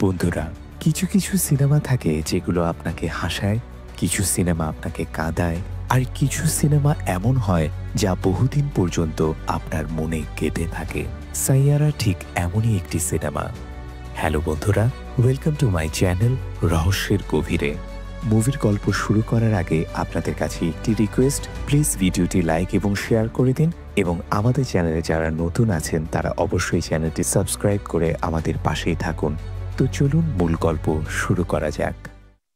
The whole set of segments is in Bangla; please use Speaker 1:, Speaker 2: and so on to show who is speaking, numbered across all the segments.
Speaker 1: বন্ধুরা, কিছু কিছু সিনেমা থাকে যেগুলো আপনাকে হাসায়, কিছু সিনেমা আপনাকে কাঁদায়, আর কিছু সিনেমা এমন হয় যা বহুদিন পর্যন্ত আপনার মনে গেঁথে থাকে। সাইয়ারা ঠিক এমনই একটি সিনেমা। হ্যালো বন্ধুরা, ওয়েলকাম টু মাই চ্যানেল রহস্যের গভীরে। মুভির গল্প শুরু করার আগে আপনাদের কাছে একটি রিকোয়েস্ট, প্লিজ ভিডিওটি লাইক এবং শেয়ার করে দিন, এবং আমাদের চ্যানেলে যারা নতুন আছেন তারা অবশ্যই চ্যানেলটি সাবস্ক্রাইব করে আমাদের পাশেই থাকুন। তো চলুন মূল গল্প শুরু করা যাক।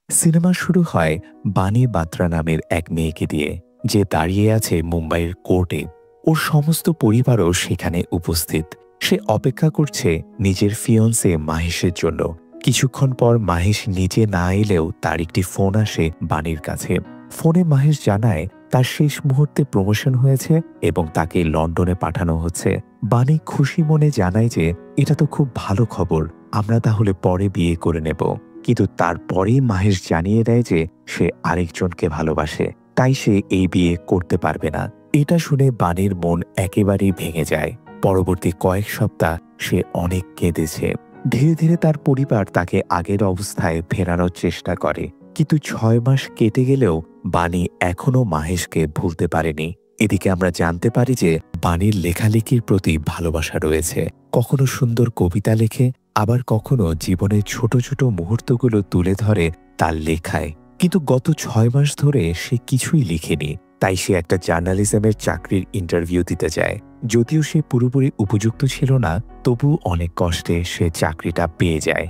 Speaker 1: সিনেমা শুরু হয় বানি বাত্রা নামের এক মেয়েকে দিয়ে, যে দাঁড়িয়ে আছে মুম্বাইয়ের কোর্টে। ওর সমস্ত পরিবারও সেখানে উপস্থিত। সে অপেক্ষা করছে নিজের ফিয়ন্সে মাহেশের জন্য। কিছুক্ষণ পর মাহেশ নিজে না এলেও তার একটি ফোন আসে বানির কাছে। ফোনে মাহেশ জানায় তার শেষ মুহূর্তে প্রমোশন হয়েছে এবং তাকে লন্ডনে পাঠানো হচ্ছে। বানি খুশি মনে জানায় যে এটা তো খুব ভালো খবর, আমরা তাহলে পরে বিয়ে করে নেব। কিন্তু তারপরেই মাহেশ জানিয়ে দেয় যে সে আরেকজনকে ভালোবাসে, তাই সে এই বিয়ে করতে পারবে না। এটা শুনে বানির মন একেবারেই ভেঙে যায়। পরবর্তী কয়েক সপ্তাহ সে অনেক কেঁদেছে। ধীরে ধীরে তার পরিবার তাকে আগের অবস্থায় ফেরানোর চেষ্টা করে, কিন্তু 6 মাস কেটে গেলেও বানি এখনও মাহেশকে ভুলতে পারেনি। এদিকে আমরা জানতে পারি যে বানির লেখালেখির প্রতি ভালোবাসা রয়েছে। কখনো সুন্দর কবিতা লেখে, আবার কখনো জীবনের ছোট ছোট মুহূর্তগুলো তুলে ধরে তার লেখায়। কিন্তু গত 6 মাস ধরে সে কিছুই লিখেনি। তাই সে একটা জার্নালিজমের চাকরির ইন্টারভিউ দিতে যায়। যদিও সে পুরোপুরি উপযুক্ত ছিল না, তবু অনেক কষ্টে সে চাকরিটা পেয়ে যায়।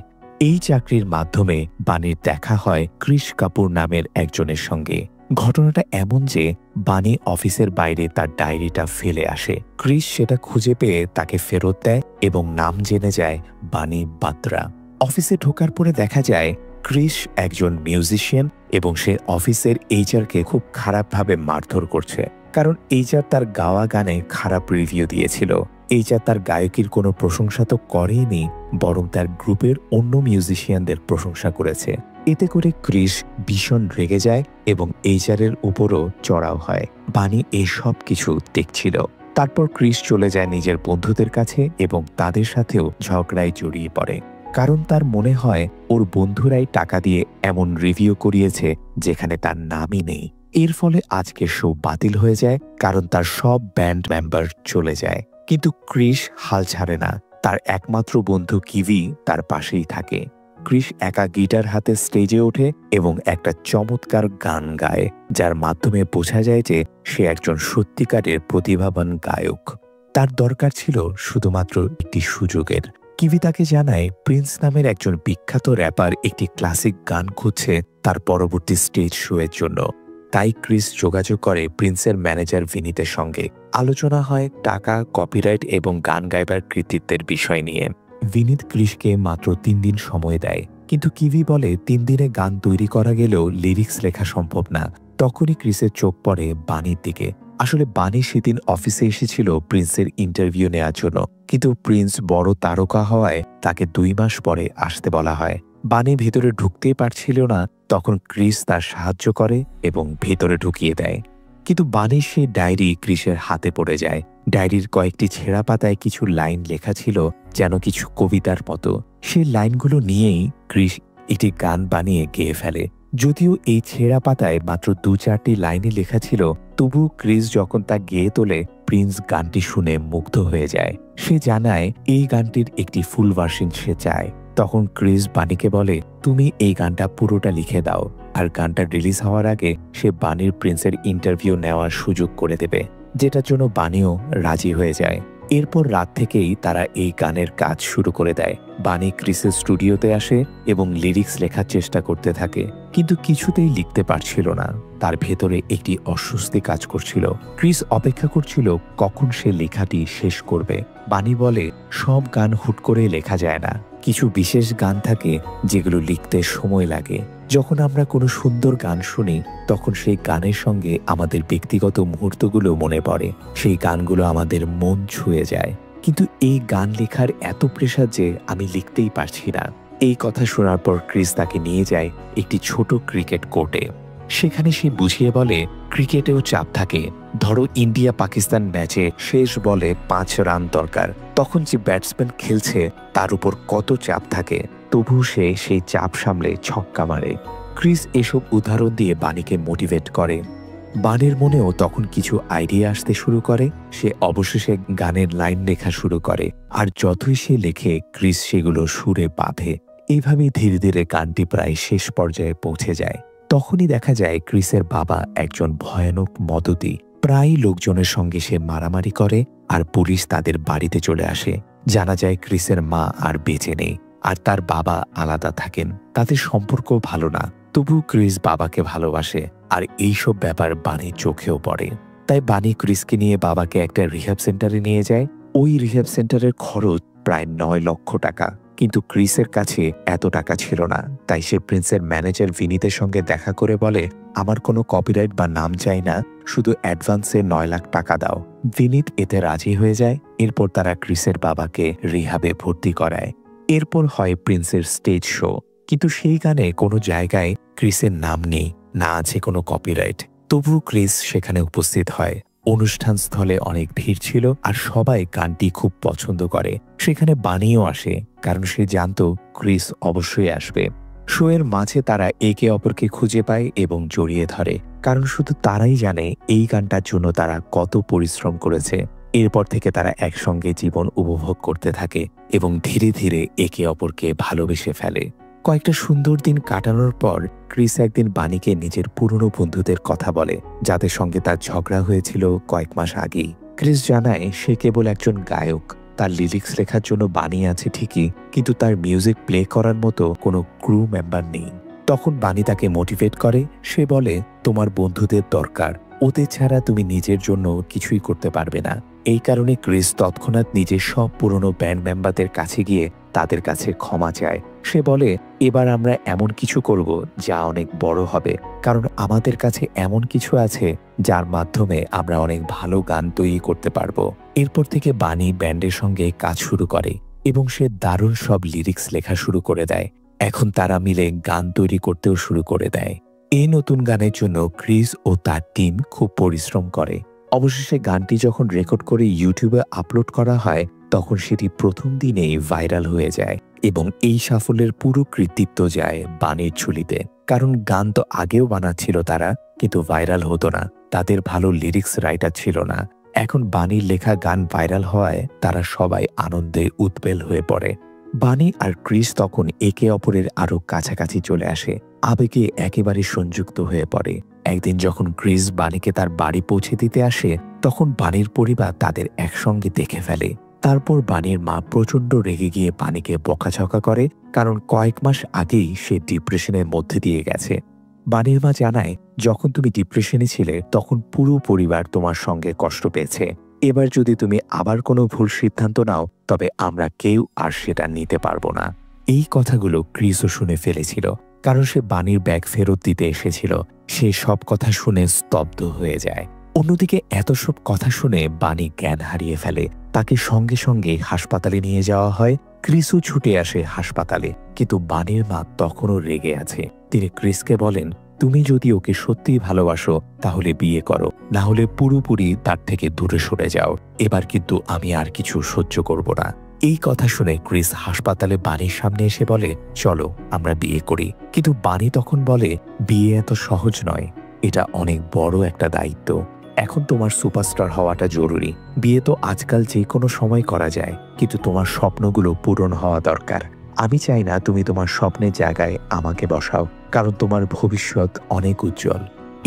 Speaker 1: এই চাকরির মাধ্যমে বানির দেখা হয় কৃষ কাপুর নামের একজনের সঙ্গে। ঘটনাটা এমন যে বানি অফিসের বাইরে তার ডায়েরিটা ফেলে আসে। কৃষ সেটা খুঁজে পেয়ে তাকে ফেরত দেয় এবং নাম জেনে যায় বানি বাত্রা। অফিসে ঢোকার পরে দেখা যায় কৃষ একজন মিউজিশিয়ান এবং সে অফিসের এইচআরকে খুব খারাপভাবে মারধর করছে, কারণ এইচআর তার গাওয়া গানে খারাপ রিভিউ দিয়েছিল। এইচআর তার গায়কির কোনো প্রশংসা তো করেনি, বরং তার গ্রুপের অন্য মিউজিশিয়ানদের প্রশংসা করেছে। এতে করে কৃষ ভীষণ রেগে যায় এবং এইচআরের উপরও চড়াও হয়। বানি এই সব কিছু দেখছিল। তারপর কৃষ চলে যায় নিজের বন্ধুদের কাছে এবং তাদের সাথেও ঝগড়ায় জড়িয়ে পড়ে, কারণ তার মনে হয় ওর বন্ধুরাই টাকা দিয়ে এমন রিভিউ করিয়েছে যেখানে তার নামই নেই। এর ফলে আজকের শো বাতিল হয়ে যায়, কারণ তার সব ব্যান্ড মেম্বার চলে যায়। কিন্তু কৃষ হাল ছাড়ে না। তার একমাত্র বন্ধু কিভি তার পাশেই থাকে। কৃষ একা গিটার হাতে স্টেজে ওঠে এবং একটা চমৎকার গান গায়, যার মাধ্যমে বোঝা যায় যে সে একজন সত্যিকারের প্রতিভাবান গায়ক। তার দরকার ছিল শুধুমাত্র একটি সুযোগের। কিভি তাকে জানায় প্রিন্স নামের একজন বিখ্যাত র্যাপার একটি ক্লাসিক গান খুঁজছে তার পরবর্তী স্টেজ শো এর জন্য। তাই কৃষ যোগাযোগ করে প্রিন্সের ম্যানেজার ভিনিতের সঙ্গে। আলোচনা হয় টাকা, কপিরাইট এবং গান গাইবার কৃতিত্বের বিষয় নিয়ে। ভিনিত কৃষকে মাত্র 3 দিন সময় দেয়, কিন্তু কিভি বলে 3 দিনে গান তৈরি করা গেলেও লিরিক্স লেখা সম্ভব না। তখনই কৃষের চোখ পড়ে বানির দিকে। আসলে বানি সেদিন অফিসে এসেছিল প্রিন্সের ইন্টারভিউ নেওয়ার জন্য, কিন্তু প্রিন্স বড় তারকা হওয়ায় তাকে 2 মাস পরে আসতে বলা হয়। বানি ভেতরে ঢুকতেই পারছিল না, তখন কৃষ তার সাহায্য করে এবং ভেতরে ঢুকিয়ে দেয়। কিন্তু বানির সেই ডায়েরি কৃষের হাতে পড়ে যায়। ডায়েরির কয়েকটি ছেঁড়া পাতায় কিছু লাইন লেখা ছিল, যেন কিছু কবিতার মতো। সেই লাইনগুলো নিয়েই কৃষ একটি গান বানিয়ে গেয়ে ফেলে। যদিও এই ছেঁড়া পাতায় মাত্র 2-4টি লাইনই লেখা ছিল, তবু কৃষ যখন তা গেয়ে তোলে, প্রিন্স গানটি শুনে মুগ্ধ হয়ে যায়। সে জানায় এই গানটির একটি ফুল ভার্সন সে চায়। তখন কৃষ বানিকে বলে, তুমি এই গানটা পুরোটা লিখে দাও, আর গানটা রিলিজ হওয়ার আগে সে বানির প্রিন্সের ইন্টারভিউ নেওয়ার সুযোগ করে দেবে, যেটার জন্য বানিও রাজি হয়ে যায়। এরপর রাত থেকেই তারা এই গানের কাজ শুরু করে দেয়। বানি কৃষের স্টুডিওতে আসে এবং লিরিক্স লেখার চেষ্টা করতে থাকে, কিন্তু কিছুতেই লিখতে পারছিল না। তার ভেতরে একটি অস্বস্তি কাজ করছিল। কৃষ অপেক্ষা করছিল কখন সে লেখাটি শেষ করবে। বানি বলে, সব গান হুট করে লেখা যায় না, কিছু বিশেষ গান থাকে যেগুলো লিখতে সময় লাগে। যখন আমরা কোনো সুন্দর গান শুনি, তখন সেই গানের সঙ্গে আমাদের ব্যক্তিগত মুহূর্তগুলো মনে পড়ে। সেই গানগুলো আমাদের মন ছুঁয়ে যায়। কিন্তু এই গান লেখার এত প্রেশার যে আমি লিখতেই পারছি না। এই কথা শোনার পর কৃষ তাকে নিয়ে যায় একটি ছোট ক্রিকেট কোর্টে। সেখানে সে বুঝিয়ে বলে, ক্রিকেটেও চাপ থাকে। ধরো ইন্ডিয়া পাকিস্তান ম্যাচে শেষ বলে 5 রান দরকার, তখন যে ব্যাটসম্যান খেলছে তার উপর কত চাপ থাকে। তবু সে সেই চাপ সামলে ছক্কা মারে। ক্রিস এসব উদাহরণ দিয়ে বানিকে মোটিভেট করে। বানির মনেও তখন কিছু আইডিয়া আসতে শুরু করে। সে অবশেষে গানের লাইন লেখা শুরু করে, আর যতই সে লেখে ক্রিস সেগুলো সুরে বাঁধে। এইভাবেই ধীরে ধীরে গানটি প্রায় শেষ পর্যায়ে পৌঁছে যায়। তখনই দেখা যায় ক্রিসের বাবা একজন ভয়ানক মদতি। প্রায় লোকজনের সঙ্গে সে মারামারি করে, আর পুলিশ তাদের বাড়িতে চলে আসে। জানা যায় ক্রিসের মা আর বেঁচে নেই, আর তার বাবা আলাদা থাকেন। তাদের সম্পর্ক ভালো না, তবু ক্রিস বাবাকে ভালোবাসে, আর এইসব ব্যাপার বানির চোখেও পড়ে। তাই বানি ক্রিসকে নিয়ে বাবাকে একটা রিহ্যাব সেন্টারে নিয়ে যায়। ওই রিহ্যাব সেন্টারের খরচ প্রায় 9 লক্ষ টাকা। কিন্তু ক্রিসের কাছে এত টাকা ছিল না। তাই সে প্রিন্সের ম্যানেজার ভিনিতের সঙ্গে দেখা করে বলে, আমার কোনো কপিরাইট বা নাম চাই না, শুধু অ্যাডভান্সে 9 লাখ টাকা দাও। ভিনিত এতে রাজি হয়ে যায়। এরপর তারা ক্রিসের বাবাকে রিহাবে ভর্তি করায়। এরপর হয় প্রিন্সের স্টেজ শো, কিন্তু সেই গানে কোনো জায়গায় ক্রিসের নাম নেই, না আছে কোনো কপিরাইট। তবু ক্রিস সেখানে উপস্থিত হয়। অনুষ্ঠান স্থলে অনেক ভিড় ছিল, আর সবাই গানটি খুব পছন্দ করে। সেখানে বানিও আসে, কারণ সে জানত ক্রিস অবশ্যই আসবে। শো এর মাঝে তারা একে অপরকে খুঁজে পায় এবং জড়িয়ে ধরে, কারণ শুধু তারাই জানে এই গানটার জন্য তারা কত পরিশ্রম করেছে। এরপর থেকে তারা একসঙ্গে জীবন উপভোগ করতে থাকে এবং ধীরে ধীরে একে অপরকে ভালোবেসে ফেলে। কয়েকটা সুন্দর দিন কাটানোর পর ক্রিস একদিন বানিকে নিজের পুরনো বন্ধুদের কথা বলে, যাদের সঙ্গে তার ঝগড়া হয়েছিল কয়েক মাস আগেই। ক্রিস জানায় সে কেবল একজন গায়ক। তার লিরিক্স লেখার জন্য বানি আছে ঠিকই, কিন্তু তার মিউজিক প্লে করার মতো কোনো ক্রু মেম্বার নেই। তখন বানি তাকে মোটিভেট করে। সে বলে, তোমার বন্ধুদের দরকার, ওদের ছাড়া তুমি নিজের জন্য কিছুই করতে পারবে না। এই কারণে ক্রিস তৎক্ষণাৎ নিজের সব পুরনো ব্যান্ড মেম্বারদের কাছে গিয়ে তাদের কাছে ক্ষমা চায়। সে বলে, এবার আমরা এমন কিছু করব যা অনেক বড় হবে, কারণ আমাদের কাছে এমন কিছু আছে যার মাধ্যমে আমরা অনেক ভালো গান তৈরি করতে পারবো। এরপর থেকে বানি ব্যান্ডের সঙ্গে কাজ শুরু করে এবং সে দারুণ সব লিরিক্স লেখা শুরু করে দেয়। এখন তারা মিলে গান তৈরি করতেও শুরু করে দেয়। এই নতুন গানের জন্য ক্রিস ও তার টিম খুব পরিশ্রম করে। অবশেষে গানটি যখন রেকর্ড করে ইউটিউবে আপলোড করা হয়, তখন সেটি প্রথম দিনেই ভাইরাল হয়ে যায় এবং এই সাফল্যের পুরো কৃতিত্ব যায় বানির ঝুলিতে। কারণ গান তো আগেও বানাচ্ছিল তারা, কিন্তু ভাইরাল হতো না। তাদের ভালো লিরিক্স রাইটার ছিল না। এখন বানির লেখা গান ভাইরাল হওয়ায় তারা সবাই আনন্দে উৎপেল হয়ে পড়ে। বানি আর ক্রিস তখন একে অপরের আরো কাছাকাছি চলে আসে, আবেগে একেবারে সংযুক্ত হয়ে পড়ে। একদিন যখন ক্রিস বানিকে তার বাড়ি পৌঁছে দিতে আসে, তখন বানির পরিবার তাদের একসঙ্গে দেখে ফেলে। তারপর বানির মা প্রচণ্ড রেগে গিয়ে বানিকে বকাঝকা করে, কারণ কয়েক মাস আগেই সে ডিপ্রেশনের মধ্যে দিয়ে গেছে। বানির মা জানায়, যখন তুমি ডিপ্রেশনে ছিলে তখন পুরো পরিবার তোমার সঙ্গে কষ্ট পেয়েছে। এবার যদি তুমি আবার কোনো ভুল সিদ্ধান্ত নাও, তবে আমরা কেউ আর সেটা নিতে পারবো না। এই কথাগুলো ক্রিসও শুনে ফেলেছিল, কারণ সে বানির ব্যাগ ফেরত দিতে এসেছিল। সে সব কথা শুনে স্তব্ধ হয়ে যায়। অন্যদিকে এত সব কথা শুনে বানি জ্ঞান হারিয়ে ফেলে। তাকে সঙ্গে সঙ্গে হাসপাতালে নিয়ে যাওয়া হয়। ক্রিসও ছুটে আসে হাসপাতালে, কিন্তু বানির মা তখনও রেগে আছে। তিনি ক্রিসকে বলেন, তুমি যদি ওকে সত্যিই ভালোবাসো তাহলে বিয়ে করো, না হলে পুরোপুরি তার থেকে দূরে সরে যাও। এবার কিন্তু আমি আর কিছু সহ্য করব না। এই কথা শুনে ক্রিস হাসপাতালে বানির সামনে এসে বলে, চলো আমরা বিয়ে করি। কিন্তু বানি তখন বলে, বিয়ে এত সহজ নয়, এটা অনেক বড় একটা দায়িত্ব। এখন তোমার সুপারস্টার হওয়াটা জরুরি। বিয়ে তো আজকাল যে কোনো সময় করা যায়, কিন্তু তোমার স্বপ্নগুলো পূরণ হওয়া দরকার। আমি চাই না তুমি তোমার স্বপ্নের জায়গায় আমাকে বসাও, কারণ তোমার ভবিষ্যৎ অনেক উজ্জ্বল।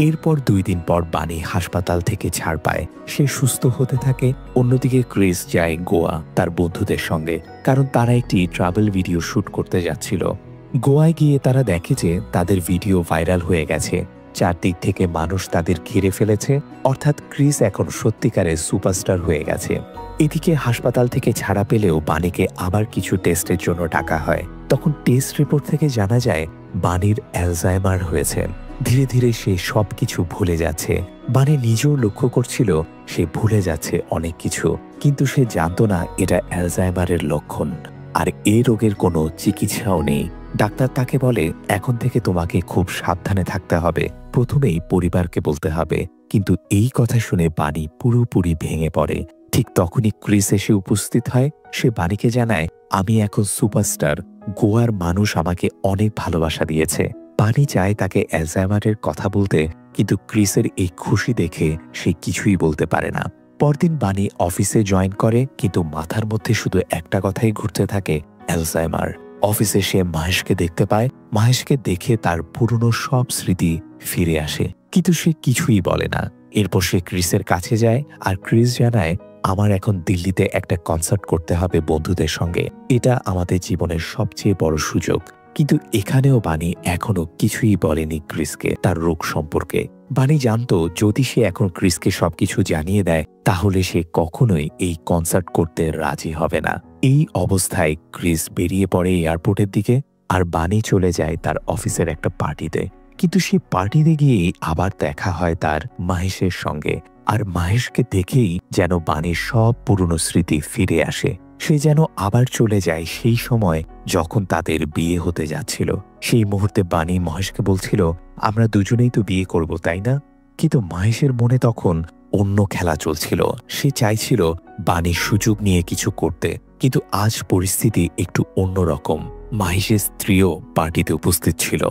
Speaker 1: এরপর 2 দিন পর বানি হাসপাতাল থেকে ছাড় পায়। সে সুস্থ হতে থাকে। অন্যদিকে ক্রিস যায় গোয়া তার বন্ধুদের সঙ্গে, কারণ তারা একটি ট্রাভেল ভিডিও শুট করতে যাচ্ছিল। গোয়ায় গিয়ে তারা দেখে যে তাদের ভিডিও ভাইরাল হয়ে গেছে। চারদিক থেকে মানুষ তাদের ঘিরে ফেলেছে, অর্থাৎ ক্রিস এখন সত্যিকারের সুপারস্টার হয়ে গেছে। এদিকে হাসপাতাল থেকে ছাড়া পেলেও বানিকে আবার কিছু টেস্টের জন্য ডাকা হয়। তখন টেস্ট রিপোর্ট থেকে জানা যায় বানির অ্যালজাইমার হয়েছে। ধীরে ধীরে সে সবকিছু ভুলে যাচ্ছে। বানি নিজেও লক্ষ্য করছিল সে ভুলে যাচ্ছে অনেক কিছু, কিন্তু সে জানত না এটা অ্যালজাইমারের লক্ষণ, আর এই রোগের কোনো চিকিৎসাও নেই। ডাক্তার তাকে বলে, এখন থেকে তোমাকে খুব সাবধানে থাকতে হবে, প্রথমেই পরিবারকে বলতে হবে। কিন্তু এই কথা শুনে বানি পুরোপুরি ভেঙে পড়ে। ঠিক তখনই ক্রিস এসে উপস্থিত হয়। সে বানিকে জানায়, আমি এখন সুপারস্টার, গোয়ার মানুষ আমাকে অনেক ভালোবাসা দিয়েছে। বানি চায় তাকে অ্যালজাইমারের কথা বলতে, কিন্তু ক্রিসের এই খুশি দেখে সে কিছুই বলতে পারে না। পরদিন বানি অফিসে জয়েন করে, কিন্তু মাথার মধ্যে শুধু একটা কথাই ঘুরতে থাকে, অ্যালজাইমার। অফিসে সে মাহেশকে দেখতে পায়। মাহেশকে দেখে তার পুরনো সব স্মৃতি ফিরে আসে, কিন্তু সে কিছুই বলে না। এরপর সে ক্রিসের কাছে যায়, আর ক্রিস জানায়, আমার এখন দিল্লিতে একটা কনসার্ট করতে হবে বন্ধুদের সঙ্গে। এটা আমাদের জীবনের সবচেয়ে বড় সুযোগ। কিন্তু এখানেও বানি এখনো কিছুই বলেনি ক্রিসকে তার রোগ সম্পর্কে। বানি জানতো যদি সে এখন ক্রিসকে সবকিছু জানিয়ে দেয়, তাহলে সে কখনোই এই কনসার্ট করতে রাজি হবে না। এই অবস্থায় ক্রিস বেরিয়ে পড়ে এয়ারপোর্টের দিকে, আর বানি চলে যায় তার অফিসের একটা পার্টিতে। কিন্তু সে পার্টিতে গিয়েই আবার দেখা হয় তার মাহেশের সঙ্গে, আর মাহেশকে দেখেই যেন বানির সব পুরনো স্মৃতি ফিরে আসে। সে যেন আবার চলে যায় সেই সময় যখন তাদের বিয়ে হতে যাচ্ছিল। সেই মুহূর্তে বানি মহেশকে বলছিল, আমরা দুজনেই তো বিয়ে করব, তাই না? কিন্তু মহেশের মনে তখন অন্য খেলা চলছিল। সে চাইছিল বানির সুযোগ নিয়ে কিছু করতে, কিন্তু আজ পরিস্থিতি একটু অন্যরকম। মহেশের স্ত্রীও পার্টিতে উপস্থিত ছিল।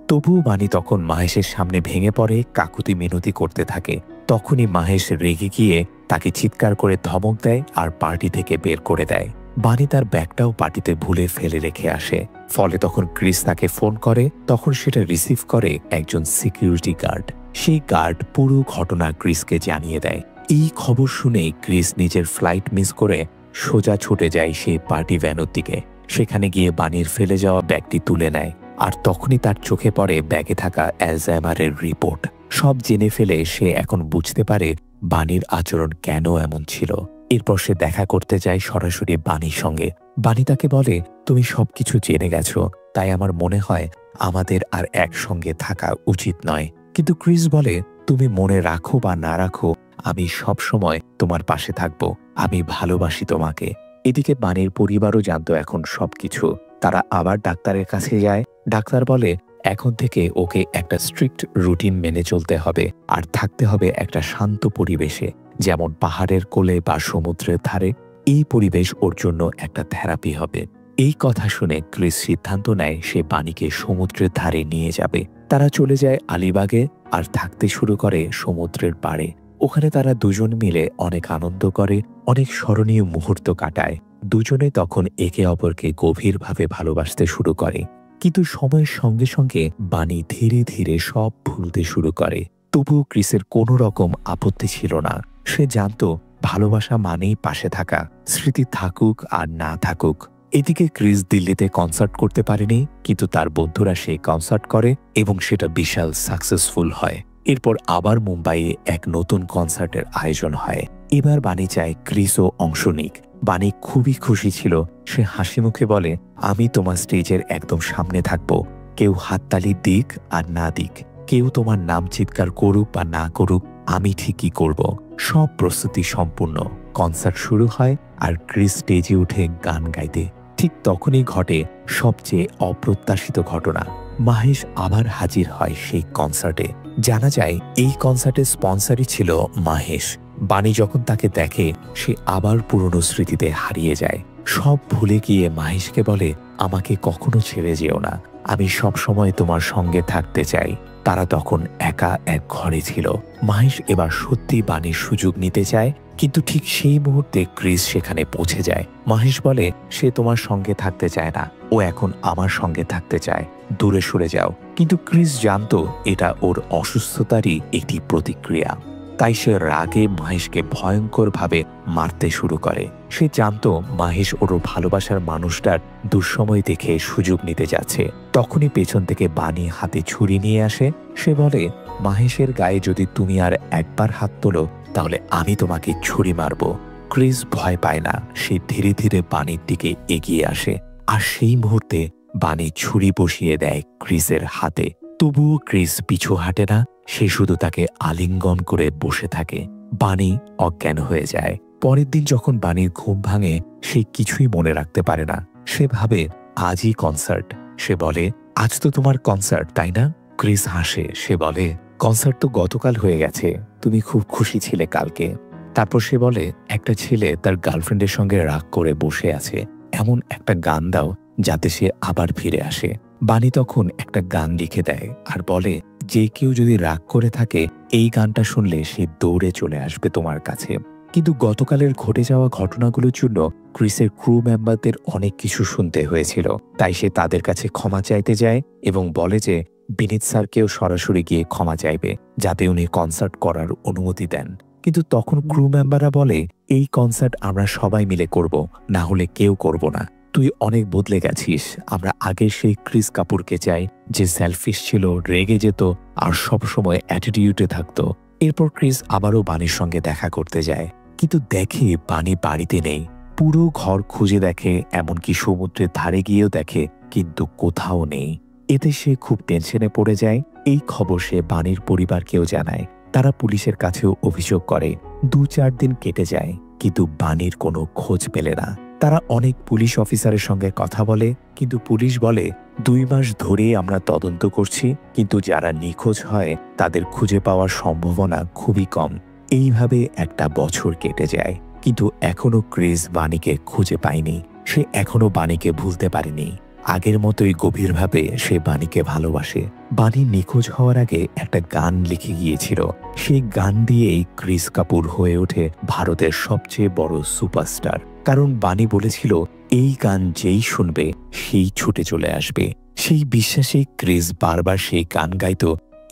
Speaker 1: তবুও বানি তখন মাহেশের সামনে ভেঙে পড়ে, কাকুতি মিনতি করতে থাকে। তখনই মাহেশ রেগে গিয়ে তাকে চিৎকার করে ধমক দেয় আর পার্টি থেকে বের করে দেয়। বানি তার ব্যাগটাও পার্টিতে ভুলে ফেলে রেখে আসে। ফলে তখন ক্রিস তাকে ফোন করে, তখন সেটা রিসিভ করে একজন সিকিউরিটি গার্ড। সেই গার্ড পুরো ঘটনা ক্রিসকে জানিয়ে দেয়। এই খবর শুনে ক্রিস নিজের ফ্লাইট মিস করে সোজা ছুটে যায় সেই পার্টি ভ্যানের দিকে। সেখানে গিয়ে বানির ফেলে যাওয়া ব্যাগটি তুলে নেয়, আর তখনই তার চোখে পড়ে ব্যাগে থাকা অ্যালজাইমারের রিপোর্ট। সব জেনে ফেলে সে এখন বুঝতে পারে বানির আচরণ কেন এমন ছিল। এরপর সে দেখা করতে যায় সরাসরি বানির সঙ্গে। বানি তাকে বলে, তুমি সবকিছু জেনে গেছো, তাই আমার মনে হয় আমাদের আর একসঙ্গে থাকা উচিত নয়। কিন্তু ক্রিস বলে, তুমি মনে রাখো বা না রাখো, আমি সব সময় তোমার পাশে থাকবো। আমি ভালোবাসি তোমাকে। এদিকে বানির পরিবারও জানতো এখন সবকিছু। তারা আবার ডাক্তারের কাছে যায়। ডাক্তার বলে, এখন থেকে ওকে একটা স্ট্রিক্ট রুটিন মেনে চলতে হবে, আর থাকতে হবে একটা শান্ত পরিবেশে, যেমন পাহাড়ের কোলে বা সমুদ্রের ধারে। এই পরিবেশ ওর জন্য একটা থেরাপি হবে। এই কথা শুনে ক্রিস সিদ্ধান্ত নেয় সে বানিকে সমুদ্রের ধারে নিয়ে যাবে। তারা চলে যায় আলিবাগে আর থাকতে শুরু করে সমুদ্রের পাড়ে। ওখানে তারা দুজন মিলে অনেক আনন্দ করে, অনেক স্মরণীয় মুহূর্ত কাটায়। দুজনে তখন একে অপরকে গভীরভাবে ভালোবাসতে শুরু করে। কিন্তু সময়ের সঙ্গে সঙ্গে বানি ধীরে ধীরে সব ভুলতে শুরু করে। তবুও ক্রিসের কোনো রকম আপত্তি ছিল না। সে জানত ভালোবাসা মানেই পাশে থাকা, স্মৃতি থাকুক আর না থাকুক। এদিকে ক্রিস দিল্লিতে কনসার্ট করতে পারেনি, কিন্তু তার বন্ধুরা সেই কনসার্ট করে এবং সেটা বিশাল সাকসেসফুল হয়। এরপর আবার মুম্বাইয়ে এক নতুন কনসার্টের আয়োজন হয়। এবার বানি চায় ক্রিসও অংশ নিক। বানি খুবই খুশি ছিল। সে হাসি মুখে বলে, আমি তোমার স্টেজের একদম সামনে থাকবো। কেউ হাততালি দিক আর না দিক, কেউ তোমার নাম চিৎকার করুক বা না করুক, আমি ঠিকই করব। সব প্রস্তুতি সম্পূর্ণ। কনসার্ট শুরু হয় আর ক্রিস স্টেজে উঠে গান গাইতে। ঠিক তখনই ঘটে সবচেয়ে অপ্রত্যাশিত ঘটনা। মাহেশ আবার হাজির হয় সেই কনসার্টে। জানা যায় এই কনসার্টের স্পন্সরই ছিল মাহেশ। বানি যখন তাকে দেখে, সে আবার পুরনো স্মৃতিতে হারিয়ে যায়। সব ভুলে গিয়ে মাহেশকে বলে, আমাকে কখনো ছেড়ে যেও না, আমি সব সময় তোমার সঙ্গে থাকতে চাই। তারা তখন একা এক ঘরে ছিল। মাহেশ এবার সত্যি বানির সুযোগ নিতে চায়, কিন্তু ঠিক সেই মুহূর্তে ক্রিস সেখানে পৌঁছে যায়। মাহেশ বলে, সে তোমার সঙ্গে থাকতে চায় না, ও এখন আমার সঙ্গে থাকতে চায়, দূরে সরে যাও। কিন্তু ক্রিস জানতো এটা ওর অসুস্থতারই একটি প্রতিক্রিয়া। তাই সে রাগে মাহেশকে ভয়ঙ্করভাবে মারতে শুরু করে। সে জানতো মাহেশ ওর ভালোবাসার মানুষটার দুঃসময় দেখে সুযোগ নিতে যাচ্ছে। তখনই পেছন থেকে বানি হাতে ছুরি নিয়ে আসে। সে বলে, মাহেশের গায়ে যদি তুমি আর একবার হাত তোলো, তাহলে আমি তোমাকে ছুরি মারব। ক্রিস ভয় পায় না। সে ধীরে ধীরে বানির দিকে এগিয়ে আসে, আর সেই মুহূর্তে বানি ছুরি বসিয়ে দেয় ক্রিসের হাতে। তবুও ক্রিস পিছু হাঁটে না। সে শুধু তাকে আলিঙ্গন করে বসে থাকে। বানি অজ্ঞান হয়ে যায়। পরের দিন যখন বানির ঘুম ভাঙে, সে কিছুই মনে রাখতে পারে না। সে ভাবে আজই কনসার্ট। সে বলে, আজ তো তোমার কনসার্ট, তাই না? ক্রিস হাসে। সে বলে, কনসার্ট তো গতকাল হয়ে গেছে, তুমি খুব খুশি ছিলে কালকে। তারপর সে বলে, একটা ছেলে তার গার্লফ্রেন্ডের সঙ্গে রাগ করে বসে আছে, এমন একটা গান দাও যাতে সে আবার ফিরে আসে। বানি তখন একটা গান লিখে দেয় আর বলে, যে কেউ যদি রাগ করে থাকে এই গানটা শুনলে সে দৌড়ে চলে আসবে তোমার কাছে। কিন্তু গতকালের ঘটে যাওয়া ঘটনাগুলোর জন্য ক্রিসের ক্রু মেম্বারদের অনেক কিছু শুনতে হয়েছিল। তাই সে তাদের কাছে ক্ষমা চাইতে যায় এবং বলে যে বিনীত স্যারকেও সরাসরি গিয়ে ক্ষমা চাইবে যাতে উনি কনসার্ট করার অনুমতি দেন। কিন্তু তখন ক্রু মেম্বাররা বলে, এই কনসার্ট আমরা সবাই মিলে করব, না হলে কেউ করব না। তুই অনেক বদলে গেছিস। আমরা আগের সেই ক্রিস কাপুরকে চাই যে সেলফিশ ছিল, রেগে যেত আর সবসময় অ্যাটিটিউডে থাকতো। এরপর ক্রিস আবারও বানির সঙ্গে দেখা করতে যায়, কিন্তু দেখে বানি বাড়িতে নেই। পুরো ঘর খুঁজে দেখে, এমনকি সমুদ্রের ধারে গিয়েও দেখে, কিন্তু কোথাও নেই। এতে সে খুব টেনশনে পড়ে যায়। এই খবর সে বানির পরিবারকেও জানায়। তারা পুলিশের কাছেও অভিযোগ করে। 2-4 দিন কেটে যায়, কিন্তু বানির কোনো খোঁজ পেলে না। তারা অনেক পুলিশ অফিসারের সঙ্গে কথা বলে, কিন্তু পুলিশ বলে 2 মাস ধরে আমরা তদন্ত করছি, কিন্তু যারা নিখোঁজ হয় তাদের খুঁজে পাওয়ার সম্ভাবনা খুবই কম। এইভাবে একটা বছর কেটে যায়, কিন্তু এখনো ক্রিস বানিকে খুঁজে পায়নি। সে এখনো বানিকে ভুলতে পারেনি। আগের মতোই গভীরভাবে সে বানিকে ভালোবাসে। বানি নিখোঁজ হওয়ার আগে একটা গান লিখে গিয়েছিল। সেই গান দিয়েই ক্রিস কাপুর হয়ে ওঠে ভারতের সবচেয়ে বড় সুপারস্টার। কারণ বানি বলেছিল, এই গান যেই শুনবে সেই ছুটে চলে আসবে। সেই বিশ্বাসে ক্রিস বারবার সেই গান গাইত,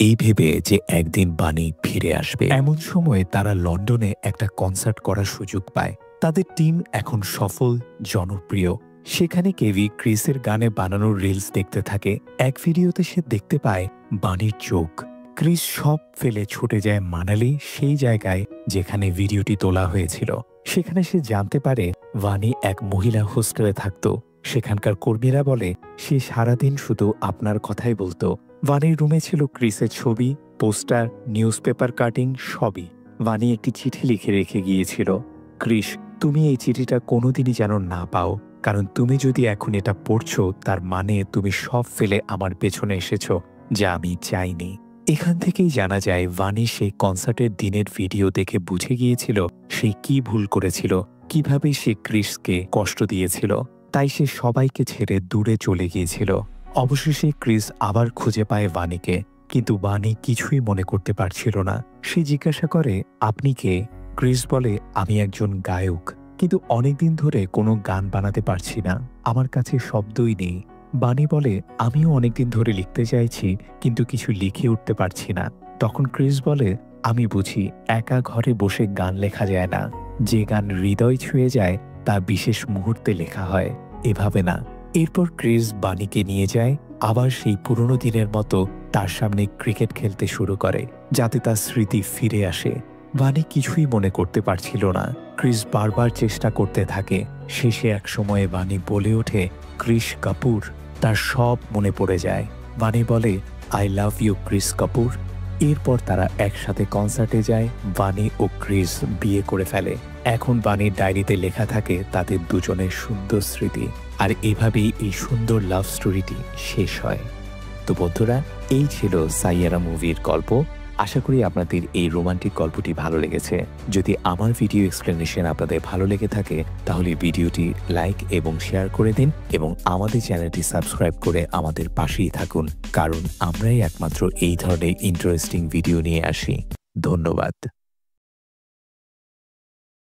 Speaker 1: এই ভেবে যে একদিন বানি ফিরে আসবে। এমন সময় তারা লন্ডনে একটা কনসার্ট করার সুযোগ পায়। তাদের টিম এখন সফল, জনপ্রিয়। সেখানে কেভি ক্রিসের গানে বানানোর রিলস দেখতে থাকে। এক ভিডিওতে সে দেখতে পায় বানির চোখ। ক্রিস সব ফেলে ছুটে যায় মানালি, সেই জায়গায় যেখানে ভিডিওটি তোলা হয়েছিল। সেখানে সে জানতে পারে বানি এক মহিলা হোস্টেলে থাকত। সেখানকার কর্মীরা বলে সে সারাদিন শুধু আপনার কথাই বলতো। বানির রুমে ছিল ক্রিসের ছবি, পোস্টার, নিউজ পেপার কাটিং, সবই। বানি একটি চিঠি লিখে রেখে গিয়েছিল, ক্রিস তুমি এই চিঠিটা কোনোদিনই যেন না পাও, কারণ তুমি যদি এখন এটা পড়ছো তার মানে তুমি সব ফেলে আমার পেছনে এসেছো, যা আমি চাইনি। এখান থেকেই জানা যায় বানি সেই কনসার্টের দিনের ভিডিও দেখে বুঝে গিয়েছিল সে কি ভুল করেছিল, কিভাবে সে ক্রিসকে কষ্ট দিয়েছিল। তাই সে সবাইকে ছেড়ে দূরে চলে গিয়েছিল। অবশেষে ক্রিস আবার খুঁজে পায় বানিকে, কিন্তু বানি কিছুই মনে করতে পারছিল না। সে জিজ্ঞাসা করে, আপনি কে? ক্রিস বলে, আমি একজন গায়ক, কিন্তু অনেকদিন ধরে কোনো গান বানাতে পারছি না, আমার কাছে শব্দই নেই। বানি বলে, আমিও অনেকদিন ধরে লিখতে চাইছি, কিন্তু কিছু লিখে উঠতে পারছি না। তখন ক্রিস বলে, আমি বুঝি, একা ঘরে বসে গান লেখা যায় না। যে গান হৃদয় ছুঁয়ে যায় তা বিশেষ মুহূর্তে লেখা হয়, এভাবে না। এরপর ক্রিস বানিকে নিয়ে যায় আবার সেই পুরনো দিনের মতো তার সামনে ক্রিকেট খেলতে শুরু করে, যাতে তার স্মৃতি ফিরে আসে। বানি কিছুই মনে করতে পারছিল না। ক্রিস বারবার চেষ্টা করতে থাকে। শেষে এক সময়ে বানি বলে ওঠে, ক্রিস কাপুর। তার সব মনে পড়ে যায়। বানি বলে, I love you Kris Kapoor. এরপর তারা একসাথে কনসার্টে যায়। বানি ও ক্রিস বিয়ে করে ফেলে। এখন বানির ডায়েরিতে লেখা থাকে তাদের দুজনের সুন্দর স্মৃতি। আর এভাবেই এই সুন্দর লাভ স্টোরিটি শেষ হয়। তো বন্ধুরা, এই ছিল সাইয়ারা মুভির গল্প। আশা করি আপনাদের এই রোমান্টিক গল্পটি ভালো লেগেছে। যদি আমার ভিডিও এক্সপ্লেনেশন আপনাদের ভালো লেগে থাকে তাহলে ভিডিওটি লাইক এবং শেয়ার করে দিন এবং আমাদের চ্যানেলটি সাবস্ক্রাইব করে আমাদের পাশেই থাকুন, কারণ আমরাই একমাত্র এই ধরনের ইন্টারেস্টিং ভিডিও নিয়ে আসি। ধন্যবাদ।